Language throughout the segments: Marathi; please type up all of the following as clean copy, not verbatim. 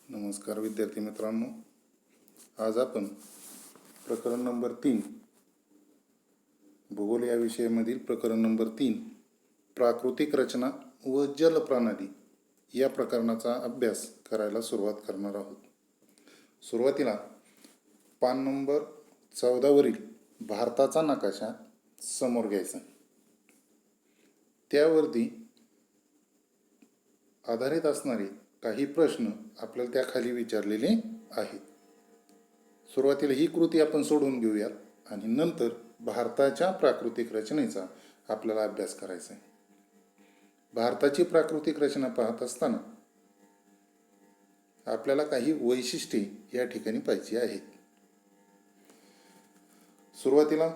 नमस्कार विद्यार्थी मित्रांनो, आज आपण प्रकरण नंबर 3 भूगोल या विषयामधील प्रकरण नंबर 3 प्राकृतिक रचना व जल प्रणाली या प्रकरणाचा अभ्यास करायला सुरुवात करणार आहोत. सुरुवातीला पान नंबर 14 वरील भारताचा नकाशा समोर घ्यायचा. त्यावरती आधारित असणारे काही प्रश्न आपल्याला त्याखाली विचारलेले आहेत. सुरुवातीला ही कृती आपण सोडून घेऊयात आणि नंतर भारताच्या प्राकृतिक रचनेचा आपल्याला अभ्यास करायचा आहे. भारताची प्राकृतिक रचना पाहत असताना आपल्याला काही वैशिष्ट्ये या ठिकाणी पाहिजे आहेत. सुरुवातीला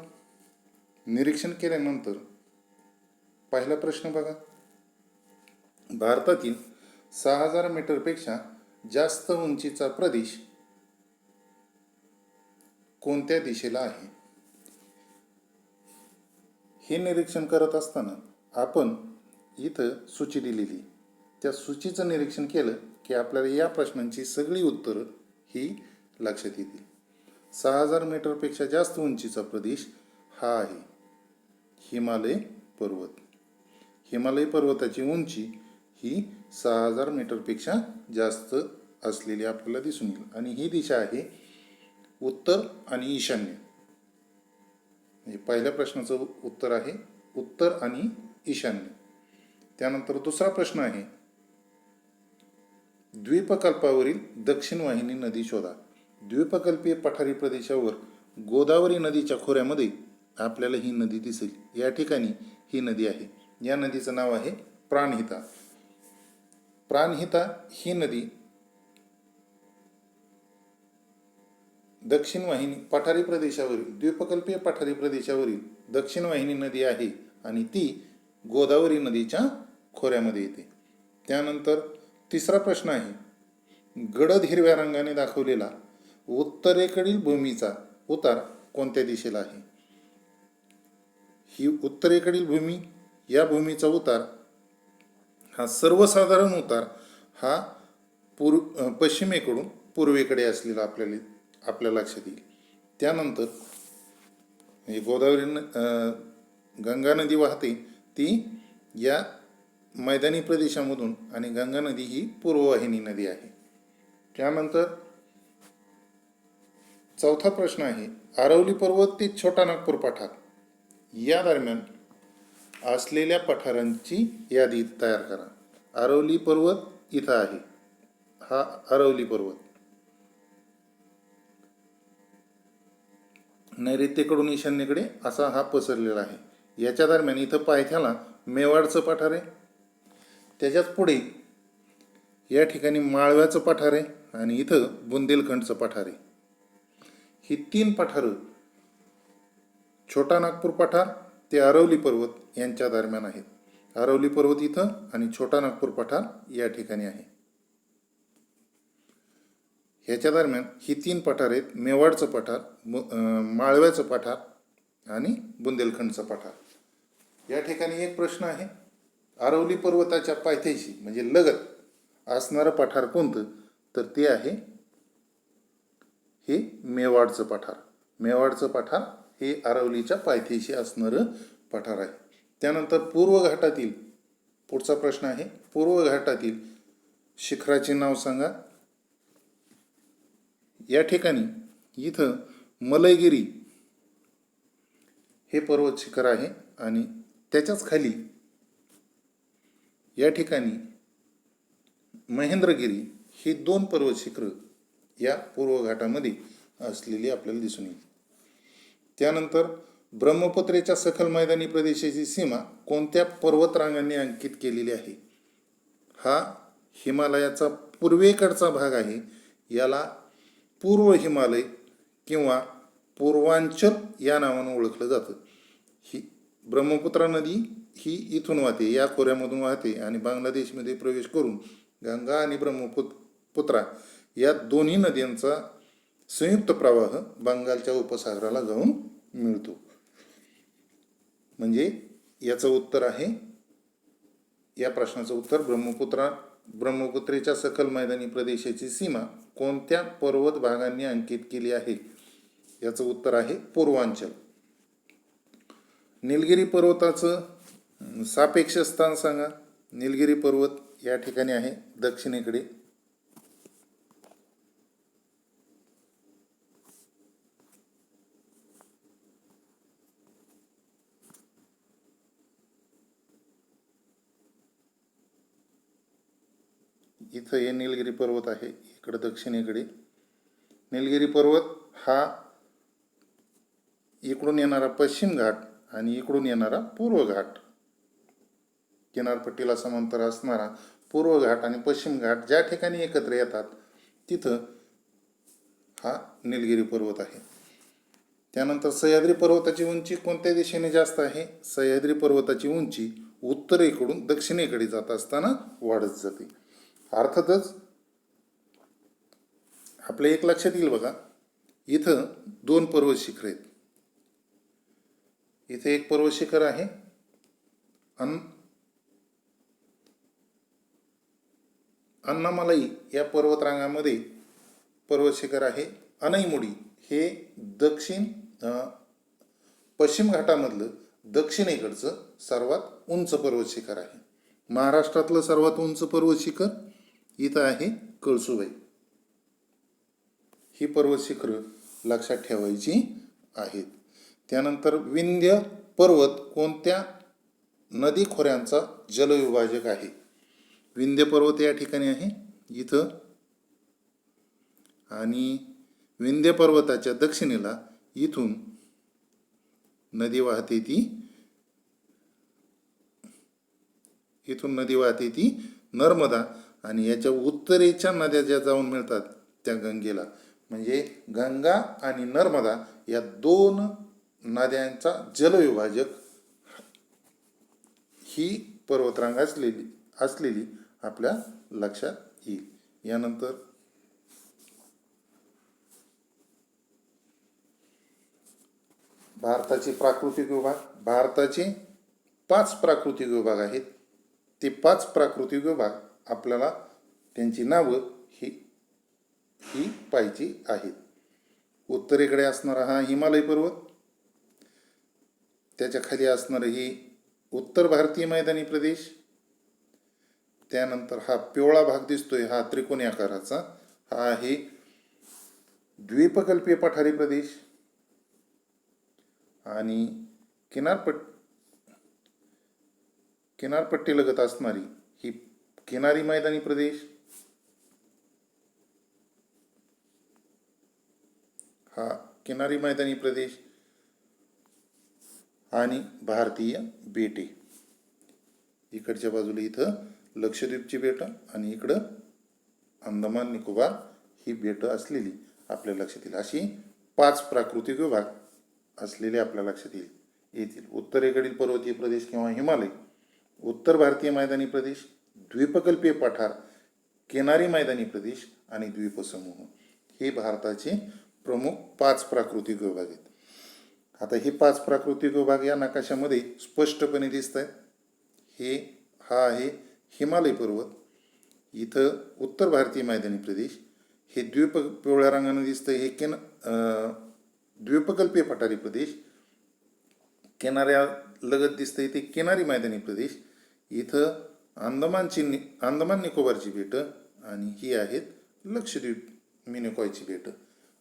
निरीक्षण केल्यानंतर पहिला प्रश्न बघा. भारतातील 6000 मीटरपेक्षा जास्त उंचीचा प्रदेश कोणत्या दिशेला आहे? हे निरीक्षण करत असताना आपण इथं सूची दिलेली, त्या सूचीचं निरीक्षण केलं की आपल्याला या प्रश्नांची सगळी उत्तरं ही लक्षात येतील. 6000 मीटरपेक्षा जास्त उंचीचा प्रदेश हा आहे हिमालय पर्वत. हिमालय पर्वताची उंची ही 6000 मीटरपेक्षा जास्त असलेली आपल्याला दिसून येईल आणि ही दिशा आहे उत्तर आणि ईशान्य. म्हणजे पहिल्या प्रश्नाचं उत्तर आहे उत्तर आणि ईशान्य. त्यानंतर दुसरा प्रश्न आहे द्वीपकल्पावरील दक्षिण वाहिनी नदी शोधा. द्वीपकल्पीय पठारी प्रदेशावर गोदावरी नदीच्या खोऱ्यामध्ये आपल्याला ही नदी दिसेल. या ठिकाणी ही नदी आहे. या नदीचं नाव आहे प्राणहिता. प्राणहिता ही नदी दक्षिण वाहिनी पठारी प्रदेशावरील द्वीपकल्पीय पठारी प्रदेशावरील दक्षिण वाहिनी नदी आहे आणि ती गोदावरी नदीच्या खोऱ्यामध्ये येते. त्यानंतर तिसरा प्रश्न आहे गडद हिरव्या रंगाने दाखवलेला उत्तरेकडील भूमीचा उतार कोणत्या दिशेला आहे? ही उत्तरेकडील भूमी, या भूमीचा उतार हा सर्वसाधारण उतार हा पश्चिमेकडून पूर्वेकडे असलेला आपल्या लक्षात येईल. त्यानंतर गोदावरी गंगा नदी वाहते ती या मैदानी प्रदेशामधून आणि गंगा नदी ही पूर्ववाहिनी नदी आहे. त्यानंतर चौथा प्रश्न आहे आरवली पर्वत ते छोटा नागपूर पठार या दरम्यान असलेल्या पठारांची यादी तयार करा. आरवली पर्वत इथं आहे, हा आरवली पर्वत नैऋत्येकडून ईशान्येकडे असा हा पसरलेला आहे. याच्या दरम्यान इथं पायथ्याला मेवाडचं पठार आहे. त्याच्याच पुढे या ठिकाणी माळव्याचं पठार आहे आणि इथं बुंदेलखंडचं पठार आहे. ही 3 पठारं छोटा नागपूर पठार ते आरवली पर्वत यांच्या दरम्यान आहेत. आरवली पर्वत इथं आणि छोटा नागपूर पठार या ठिकाणी आहे. ह्याच्या दरम्यान ही 3 पठार आहेत, मेवाडचं पठार, माळव्याचं पठार आणि बुंदेलखंडचं पठार. या ठिकाणी एक प्रश्न आहे आरवली पर्वताच्या पायथ्याशी म्हणजे लगत असणारं पठार कोणतं? तर ते आहे हे मेवाडचं पठार. मेवाडचं पठार हे आरवलीच्या पायथ्याशी असणारं पठार आहे. त्यानंतर पूर्व घाटातील पुढचा प्रश्न आहे पूर्व घाटातील शिखराचे नाव सांगा. या ठिकाणी इथं मलयगिरी हे पर्वत शिखर आहे आणि त्याच्याच खाली या ठिकाणी महेंद्रगिरी ही 2 पर्वत शिखरं या पूर्व घाटामध्ये असलेली आपल्याला दिसून येईल. त्यानंतर ब्रह्मपुत्रेच्या सखल मैदानी प्रदेशाची सीमा कोणत्या पर्वतरांगांनी अंकित केलेली आहे? हा हिमालयाचा पूर्वेकडचा भाग आहे. याला पूर्व हिमालय किंवा पूर्वांचल या नावानं ओळखलं जातं. ही ब्रह्मपुत्रा नदी ही इथून वाहते, या खोऱ्यामधून वाहते आणि बांगलादेशमध्ये प्रवेश करून गंगा आणि ब्रह्मपुत्रा या दोन्ही नद्यांचा संयुक्त प्रवाह बंगालच्या उपसागराला जाऊन मिळतो. म्हणजे याचं उत्तर आहे, या प्रश्नाचं उत्तर ब्रह्मपुत्रेच्या सखल मैदानी प्रदेशाची सीमा कोणत्या पर्वत भागांनी अंकित केली आहे? याचं उत्तर आहे पूर्वांचल. निलगिरी पर्वताचं सापेक्ष स्थान सांगा. निलगिरी पर्वत या ठिकाणी आहे दक्षिणेकडे. इथं हे निलगिरी पर्वत आहे, इकडे दक्षिणेकडे. निलगिरी पर्वत हा इकडून येणारा पश्चिम घाट आणि इकडून येणारा पूर्व घाट, किनारपट्टीला समांतर असणारा पूर्व घाट आणि पश्चिम घाट ज्या ठिकाणी एकत्र येतात तिथं हा निलगिरी पर्वत आहे. त्यानंतर सह्याद्री पर्वताची उंची कोणत्या दिशेने जास्त आहे? सह्याद्री पर्वताची उंची उत्तरेकडून दक्षिणेकडे जात असताना वाढत जाते. अर्थातच आपल्या एक लक्षात येईल बघा, इथं 2 पर्वत शिखर आहेत. इथे एक पर्वत शिखर आहे अन्नामलाई या पर्वतरांगामध्ये पर्वत शिखर आहे. अनईमुडी हे पश्चिम घाटामधलं दक्षिणेकडचं सर्वात उंच पर्वत शिखर आहे. महाराष्ट्रातलं सर्वात उंच पर्वत शिखर इथं आहे कळसुबाई. ही पर्वत शिखरं लक्षात ठेवायची आहेत. त्यानंतर विंध्य पर्वत कोणत्या नदी खोऱ्यांचा जलविभाजक आहे? विंध्य पर्वत या ठिकाणी आहे इथं, आणि विंध्य पर्वताच्या दक्षिणेला इथून नदी वाहते ती नर्मदा, आणि याच्या उत्तरेच्या नद्या ज्या जाऊन मिळतात त्या गंगेला. म्हणजे गंगा आणि नर्मदा या 2 नद्यांचा जलविभाजक ही पर्वतरांग असलेली आपल्या लक्षात येईल. यानंतर भारताचे प्राकृतिक विभाग. भारताचे 5 प्राकृतिक विभाग आहेत. ते 5 प्राकृतिक विभाग आपल्याला त्यांची नावं ही पाहिजे आहेत. उत्तरेकडे असणारा हा हिमालय पर्वत, त्याच्या खाली असणारं ही उत्तर भारतीय मैदानी प्रदेश. त्यानंतर हा पिवळा भाग दिसतोय हा त्रिकोणी आकाराचा, हा आहे द्वीपकल्पीय पठारी प्रदेश. आणि किनारपट्टीलगत असणारी ही किनारी मैदानी प्रदेश. हा किनारी मैदानी प्रदेश आणि भारतीय बेटे. इकडच्या बाजूला इथं लक्षद्वीपची बेटं आणि इकडं अंदमान निकोबार ही बेटं असलेली आपल्या लक्षात येईल. अशी 5 प्राकृतिक विभाग असलेले आपल्या लक्षात येतील. उत्तरेकडील पर्वतीय प्रदेश किंवा हिमालय, उत्तर भारतीय मैदानी प्रदेश, द्वीपकल्पीय पठार, किनारी मैदानी प्रदेश आणि द्वीपसमूह हे भारताचे प्रमुख 5 प्राकृतिक विभाग आहेत. आता हे 5 प्राकृतिक विभाग या नकाशामध्ये स्पष्टपणे दिसत आहेत. हा आहे हिमालय पर्वत, इथं उत्तर भारतीय मैदानी प्रदेश, हे पिवळ्या रंगाने दिसतंय हे द्वीपकल्पीय पठारी प्रदेश, किनाऱ्या लगत दिसतंय ते किनारी मैदानी प्रदेश, इथं अंदमान निकोबारची बेटं आणि ही आहेत लक्षद्वीप मिनिकॉयची बेटं.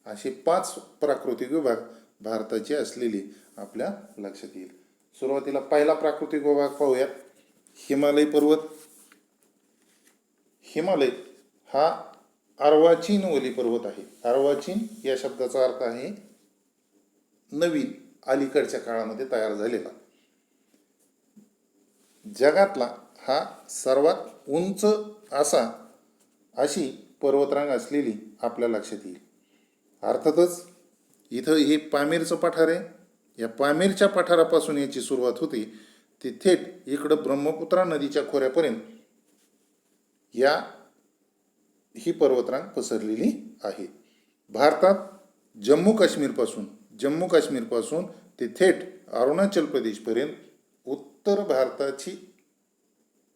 असे 5 प्राकृतिक विभाग भारताचे असलेले आपल्या लक्षात येईल. सुरुवातीला पहिला प्राकृतिक विभाग पाहूयात, हिमालय पर्वत. हिमालय हा अर्वाचीन वली पर्वत आहे. अर्वाचीन या शब्दाचा अर्थ आहे नवीन, अलीकडच्या काळामध्ये तयार झालेला. जगातला हा सर्वात उंच अशी पर्वतरांग असलेली आपल्या लक्षात येईल. अर्थातच इथं हे पामीरचं पठार आहे. या पामीरच्या पठारापासून याची सुरुवात होते ती थेट इकडं ब्रह्मपुत्रा नदीच्या खोऱ्यापर्यंत ही पर्वतरांग पसरलेली आहे. भारतात जम्मू काश्मीरपासून ते थेट अरुणाचल प्रदेशपर्यंत उत्तर भारताची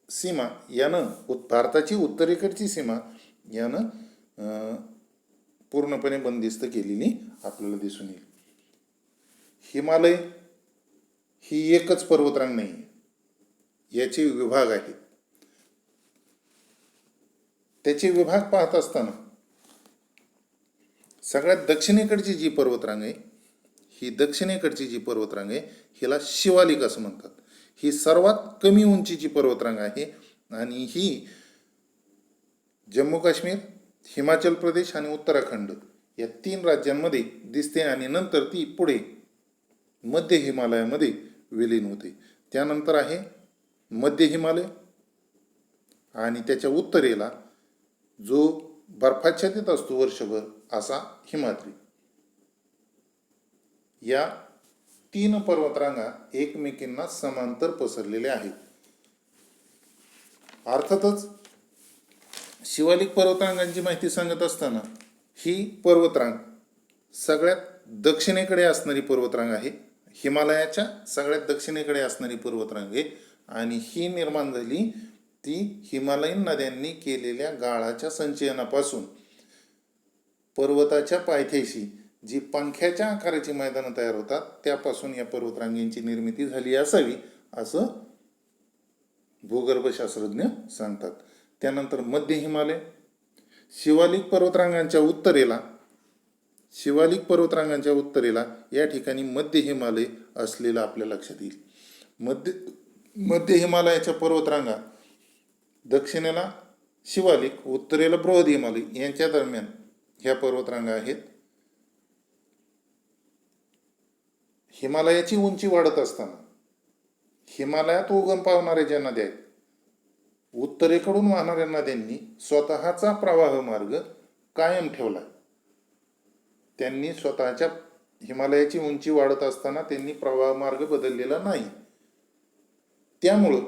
सीमा यानं भारताची उत्तरेकडची सीमा यानं पूर्णपणे बंदिस्त केलेली आपल्याला दिसून येईल. हिमालय ही एकच पर्वतरांग नाही, याचे विभाग आहेत. त्याचे विभाग पाहत असताना सगळ्यात दक्षिणेकडची जी पर्वतरांग आहे, ही दक्षिणेकडची जी पर्वतरांग आहे हिला शिवालिक असं म्हणतात. ही सर्वात कमी उंचीची पर्वतरांग आहे आणि ही जम्मू काश्मीर, हिमाचल प्रदेश आणि उत्तराखंड या 3 राज्यांमध्ये दिसते आणि नंतर ती पुढे मध्य हिमालयामध्ये विलीन होते. त्यानंतर आहे मध्य हिमालय आणि त्याच्या उत्तरेला जो बर्फाच्छादित असतो वर्षभर असा हिमाद्री. या 3 पर्वतरांगा एकमेकींना समांतर पसरलेल्या आहेत. अर्थातच शिवालिक पर्वतरांगांची माहिती सांगत असताना ही पर्वतरांग सगळ्यात दक्षिणेकडे असणारी पर्वतरांग आहे, हिमालयाच्या सगळ्यात दक्षिणेकडे असणारी पर्वतरांग आहे आणि ही निर्माण झाली ती हिमालयीन नद्यांनी केलेल्या गाळाच्या संचयनापासून. पर्वताच्या पायथ्याशी जी पंख्याच्या आकाराची मैदानं तयार होतात त्यापासून या पर्वतरांगींची निर्मिती झाली असावी असं भूगर्भशास्त्रज्ञ सांगतात. त्यानंतर मध्य हिमालय, शिवालिक पर्वतरांगांच्या उत्तरेला या ठिकाणी मध्य हिमालय असलेलं आपल्या लक्षात येईल. मध्य हिमालयाच्या पर्वतरांगा दक्षिणेला शिवालिक, उत्तरेला बृहद हिमालय यांच्या दरम्यान ह्या पर्वतरांगा आहेत. हिमालयाची उंची वाढत असताना हिमालयात उगम पावणाऱ्या ज्या नद्या आहेत, उत्तरेकडून वाहणाऱ्या नद्यांनी स्वतःचा प्रवाह मार्ग कायम ठेवला. त्यांनी स्वतःच्या हिमालयाची उंची वाढत असताना त्यांनी प्रवाह मार्ग बदललेला नाही. त्यामुळं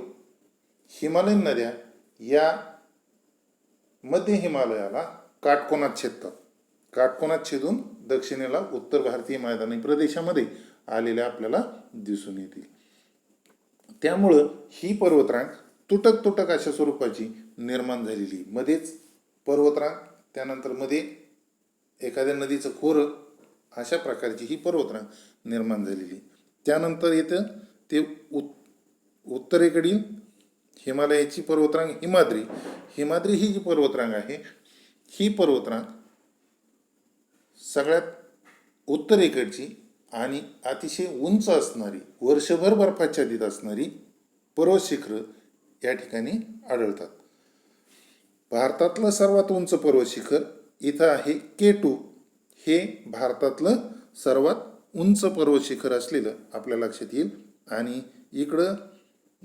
हिमालयीन नद्या या मध्य हिमालयाला काटकोनात छेदतात. काटकोनात छेदून दक्षिणेला उत्तर भारतीय मैदानी प्रदेशामध्ये आलेल्या आपल्याला दिसून येतील. त्यामुळं ही पर्वतरांग तुटक अशा स्वरूपाची निर्माण झालेली. मध्येच पर्वतरांग, त्यानंतर मध्ये एखाद्या नदीचं खोरं, अशा प्रकारची ही पर्वतरांग निर्माण झालेली. त्यानंतर येतं ते उत्तरेकडील हिमालयाची पर्वतरांग हिमाद्री ही जी पर्वतरांग आहे ही पर्वतरांग सगळ्यात उत्तरेकडची आणि अतिशय उंच असणारी, वर्षभर बर्फाच्छादित असणारी पर्वत शिखरं या ठिकाणी आढळतात. भारतातलं सर्वात उंच पर्वत शिखर इथं आहे K2. हे भारतातलं सर्वात उंच पर्वत शिखर असलेलं आपल्या लक्षात येईल. आणि इकडं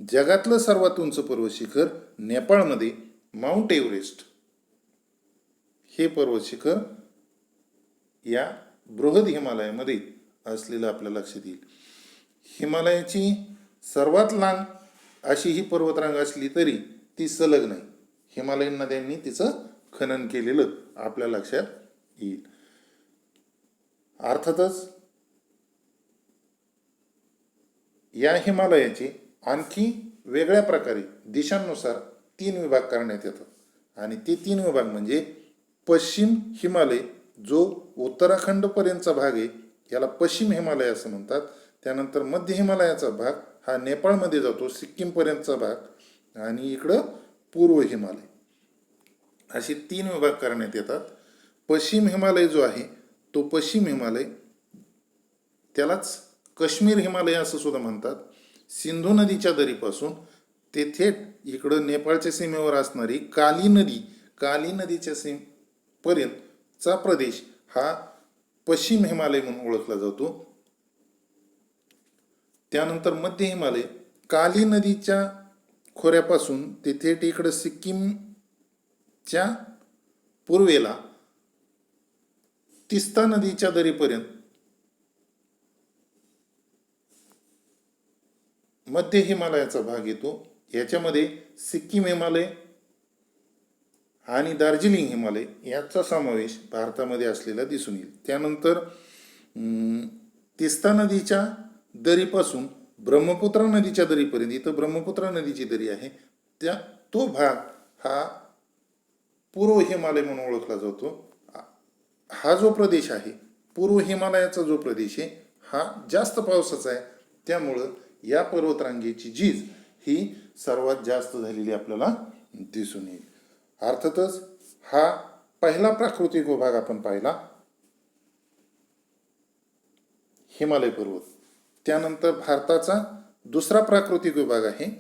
जगातलं सर्वात उंच पर्वत शिखर नेपाळमध्ये माउंट एव्हरेस्ट हे पर्वत शिखर या बृहद हिमालयामध्ये असलेलं आपल्या लक्षात येईल. हिमालयाची सर्वात लांब अशी ही पर्वतरांग असली तरी ती सलग नाही. हिमालयीन नद्यांनी तिचं खनन केलेलं आपल्या लक्षात येईल. अर्थातच या हिमालयाचे आणखी वेगळ्या प्रकारे दिशांनुसार 3 विभाग करण्यात येतात आणि ते 3 विभाग म्हणजे पश्चिम हिमालय जो उत्तराखंडपर्यंतचा भाग आहे याला पश्चिम हिमालय असं म्हणतात. त्यानंतर मध्य हिमालयाचा भाग हा नेपाळमध्ये जातो, सिक्कीमपर्यंतचा भाग, आणि इकडं पूर्व हिमालय, असे 3 विभाग करण्यात येतात. पश्चिम हिमालय जो आहे तो पश्चिम हिमालय, त्यालाच काश्मीर हिमालय असं सुद्धा म्हणतात. सिंधू नदीच्या दरीपासून ते थेट इकडं नेपाळच्या सीमेवर असणारी काली नदीच्या पर्यंतचा प्रदेश हा पश्चिम हिमालय म्हणून ओळखला जातो. त्यानंतर मध्य हिमालय काली नदीच्या खोऱ्यापासून ते थेट इकडं सिक्कीमच्या पूर्वेला तिस्ता नदीच्या दरीपर्यंत मध्य हिमालयाचा भाग येतो. याच्यामध्ये सिक्कीम हिमालय आणि दार्जिलिंग हिमालय याचा समावेश भारतामध्ये असलेला दिसून येईल. त्यानंतर तिस्ता नदीच्या दरीपासून ब्रह्मपुत्रा नदीच्या दरीपर्यंत, इथं ब्रह्मपुत्रा नदीची दरी आहे, त्या तो भाग हा पूर्व हिमालय म्हणून ओळखला जातो. हा जो प्रदेश आहे, पूर्व हिमालयाचा जो प्रदेश आहे, हा जास्त पावसाचा आहे. त्यामुळं या पर्वतरांगेची झीज ही सर्वात जास्त झालेली आपल्याला दिसून येईल. अर्थातच हा पहिला प्राकृतिक विभाग आपण पाहिला, हिमालय पर्वत. त्यानंतर भारताचा दुसरा प्राकृतिक विभाग आहे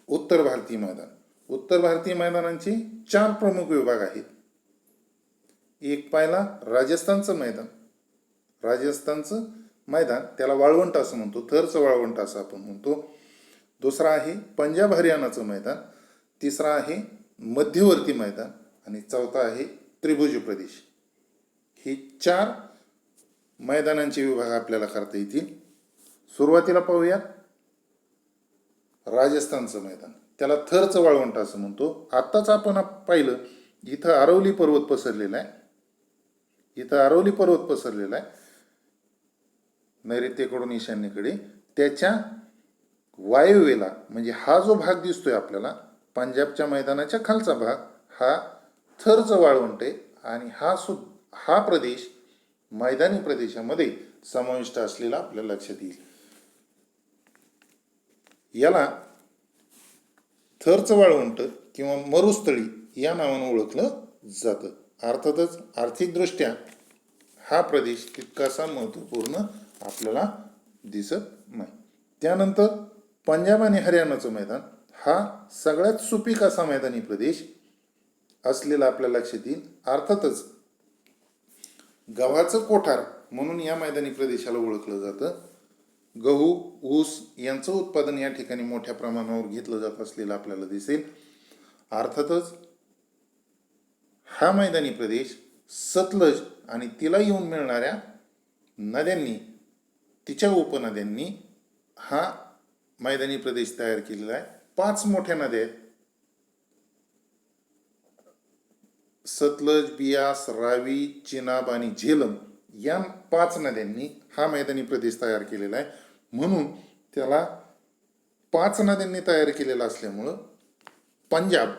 उत्तर भारतीय मैदान. उत्तर भारतीय मैदानांचे 4 प्रमुख विभाग आहेत. एक पाहिला राजस्थानचं मैदान. राजस्थानचं मैदान त्याला वाळवंट असं म्हणतो, थरचं वाळवंट असं आपण म्हणतो. दुसरा आहे पंजाब हरियाणाचं मैदान. तिसरा आहे मध्यवर्ती मैदान आणि चौथा आहे त्रिभुज प्रदेश. हे 4 मैदानांचे विभाग आपल्याला करता येतील. सुरुवातीला पाहूयात राजस्थानचं मैदान. त्याला थरचं वाळवंट असं म्हणतो. आत्ताच आपण पाहिलं इथं अरवली पर्वत पसरलेला आहे. नैऋत्येकडून ईशान्येकडे. त्याच्या वायव्येला म्हणजे हा जो भाग दिसतोय आपल्याला पंजाबच्या मैदानाच्या खालचा भाग हा थरचं वाळवंट आहे आणि हा प्रदेश मैदानी प्रदेशामध्ये समाविष्ट असलेला आपल्याला लक्षात येईल. याला थरचं वाळवंट किंवा मरुस्थळी या नावाने ओळखलं जातं. अर्थातच आर्थिकदृष्ट्या हा प्रदेश तितकासा महत्त्वपूर्ण आपल्याला दिसत नाही. त्यानंतर पंजाब आणि हरियाणाचं मैदान हा सगळ्यात सुपीक असा मैदानी प्रदेश असलेला आपल्या लक्षात येईल. अर्थातच गव्हाचं कोठार म्हणून या मैदानी प्रदेशाला ओळखलं जातं. गहू, ऊस यांचं उत्पादन या ठिकाणी मोठ्या प्रमाणावर घेतलं जात असलेलं आपल्याला दिसेल. अर्थातच हा मैदानी प्रदेश सतलज आणि तिला येऊन मिळणाऱ्या नद्यांनी, तिच्या उपनद्यांनी हा मैदानी प्रदेश तयार केलेला आहे. 5 मोठ्या नद्या आहेत, सतलज, बियास, रावी, चिनाब आणि झेलम या 5 नद्यांनी हा मैदानी प्रदेश तयार केलेला आहे. म्हणून त्याला 5 नद्यांनी तयार केलेला असल्यामुळं पंजाब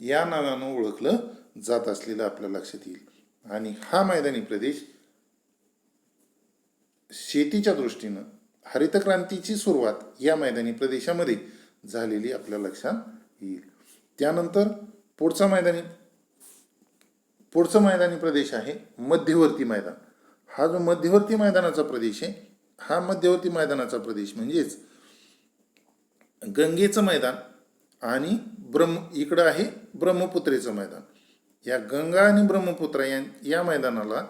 या नावानं ओळखलं जात असलेलं आपल्या लक्षात येईल. आणि हा मैदानी प्रदेश शेतीच्या दृष्टीनं हरित क्रांतीची सुरुवात या मैदानी प्रदेशामध्ये झालेली आपल्या लक्षात येईल. त्यानंतर पुढचं मैदानी प्रदेश आहे मध्यवर्ती मैदान. हा जो मध्यवर्ती मैदानाचा प्रदेश आहे, हा मध्यवर्ती मैदानाचा प्रदेश म्हणजेच गंगेचं मैदान आणि इकडं आहे ब्रह्मपुत्रेचं मैदान. या गंगा आणि ब्रह्मपुत्रा या मैदानाला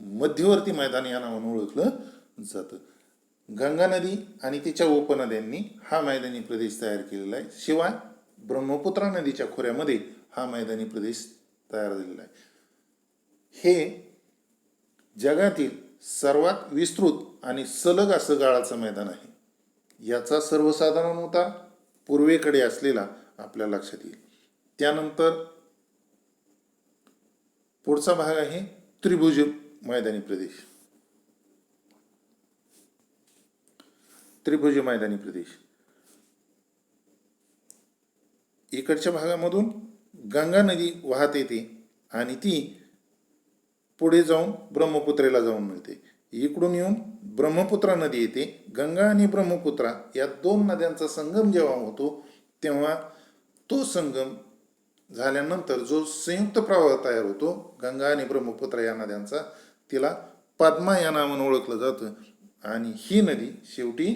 मध्यवर्ती मैदान या नावानं ओळखलं जातं. गंगा नदी आणि तिच्या उपनद्यांनी हा मैदानी प्रदेश तयार केलेला आहे. शिवाय ब्रह्मपुत्रा नदीच्या खोऱ्यामध्ये हा मैदानी प्रदेश तयार झालेला आहे. हे जगातील सर्वात विस्तृत आणि सलग असं गाळाचं मैदान आहे. याचा सर्वसाधारण उतार पूर्वेकडे असलेला आपल्या लक्षात येईल. त्यानंतर पुढचा भाग आहे त्रिभुज मैदानी प्रदेश. त्रिभुज मैदानी प्रदेश इकडच्या भागामधून गंगा नदी वाहत येते आणि ती पुढे जाऊन ब्रह्मपुत्रेला जाऊन मिळते. इकडून येऊन ब्रह्मपुत्रा नदी येते. गंगा आणि ब्रह्मपुत्रा या 2 नद्यांचा संगम जेव्हा होतो तेव्हा तो संगम झाल्यानंतर जो संयुक्त प्रवाह तयार होतो गंगा आणि ब्रह्मपुत्रा या नद्यांचा, तिला पद्मा या नावानं ओळखलं जातं. आणि ही नदी शेवटी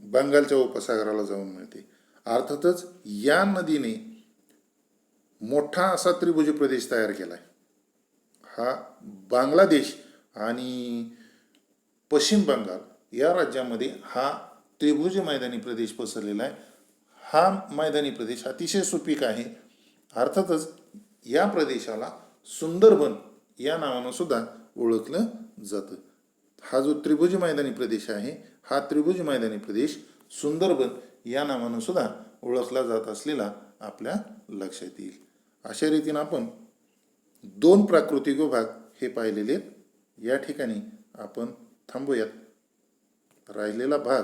बंगालच्या उपसागराला जाऊन मिळते. अर्थातच या नदीने मोठा असा त्रिभुज प्रदेश तयार केला आहे. हा बांगलादेश आणि पश्चिम बंगाल या राज्यामध्ये हा त्रिभुज मैदानी प्रदेश पसरलेला आहे. हा मैदानी प्रदेश अतिशय सुपीक आहे. अर्थातच या प्रदेशाला सुंदरबन या नावानं सुद्धा ओळखलं जातं. हा जो त्रिभुज मैदानी प्रदेश आहे, हा त्रिभुज मैदानी प्रदेश सुंदरबन या नावानं सुद्धा ओळखला जात असलेला आपल्या लक्षात येईल. अशा रीतीनं आपण 2 प्राकृतिक विभाग हे पाहिलेले आहेत. या ठिकाणी आपण थांबूयात. राहिलेला भाग